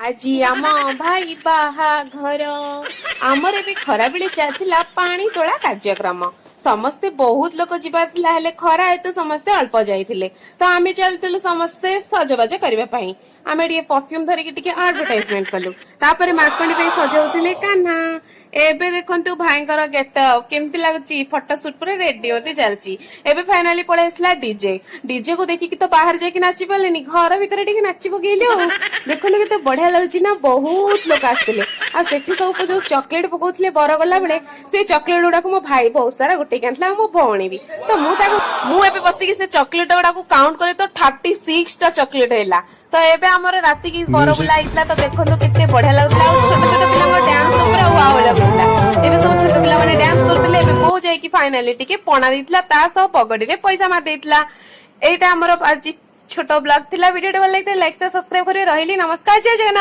ଆଜି ଆମ ଭାଇ ବାହାଘର ଆମର ଏବେ ଖରାବେଳେ ଚାଲିଥିଲା ପାଣି ତୋଳା କାର୍ଯ୍ୟକ୍ରମ। ସମସ୍ତେ ବହୁତ ଲୋକ ଯିବାର ଥିଲା, ହେଲେ ଖରା ହେତୁ ସମସ୍ତେ ଅଳ୍ପ ଯାଇଥିଲେ। ତ ଆମେ ଚାଲିଥିଲୁ ସମସ୍ତେ ସଜବାଜ କରିବା ପାଇଁ। ଆମେ ଟିକେ ପରଫ୍ୟୁମ ଧରିକି ଟିକେ ଆଡଭର୍ଟାଇଜମେଣ୍ଟ କଲୁ। ତାପରେ ମାର୍କଣ୍ଡି ପାଇଁ ସଜଉଥିଲେ କାହ୍ନା। ଏବେ ଦେଖନ୍ତୁ ଭାଇଙ୍କର ଗେଟଅପ୍ କେମିତି ଲାଗୁଛି, ଫଟୋ ସୁଟ ପୁରା ରେଡି ହୋଇ ଚାଲିଛି। ଏବେ ଫାଇନାଲି ପଳେଇ ଆସିଲା ଡିଜେ। ଡିଜେ କୁ ଦେଖିକି ତ ବାହାରେ ଯାଇକି ନାଚି ପାରିଲେନି, ଘର ଭିତରେ ଟିକେ ନାଚି ପକେଇଲି ଆଉ। ଦେଖନ୍ତୁ କେତେ ବଢିଆ ଲାଗୁଛି ନା, ବହୁତ ଲୋକ ଆସିଥିଲେ। ଆଉ ସେଠି ସବୁ ଯୋଉ ଚକଲେଟ ପକଉଥିଲେ ବର ଗଲା ବେଳେ, ସେ ଚକଲେଟ ଗୁଡାକୁ ମୋ ଭାଇ ବହୁତ ସାରା ଗୋଟେଇକି ଆଣିଥିଲା, ଆଉ ମୋ ଭଉଣୀ ବି। ତ ମୁଁ ଏବେ ବସିକି ସେ ଚକଲେଟ ଗୁଡାକୁ କାଉଣ୍ଟ କଲି ତ 36 ଟା ଚକଲେଟ ହେଲା। ତ ଏବେ ଆମର ରାତିକି ବରବୁଲା ହେଇଥିଲା, ତ ଦେଖନ୍ତୁ କେତେ ବଢିଆ ଲାଗୁଥିଲା। ଆଉ ଛୋଟ ଛୋଟ ପିଲାଙ୍କ ଡ୍ୟାନ୍ସ ତ ପୁରା ୱାଓ ଲାଗୁଥିଲା। ଏବେ ସବୁ ଛୋଟ ପିଲାମାନେ ଡ୍ୟାନ୍ସ କରୁଥିଲେ। ଏବେ ବୋଉ ଯାଇକି ଫାଇନାଲି ଟିକେ ପଣା ଦେଇଥିଲା, ତା ସହ ପଗଡିରେ ପଇସା ମାରି ଦେଇଥିଲା। ଏଇଟା ଆମର ଆଜି ଛୋଟ ବ୍ଲଗ ଥିଲା। ଭିଡିଓ ଭଲ ଲାଗିଥିଲା ଲାଇକ୍ ସବସ୍କ୍ରାଇବ କରି ରହିଲି। ନମସ୍କାର, ଜୟ ଜଗନ୍ନାଥ।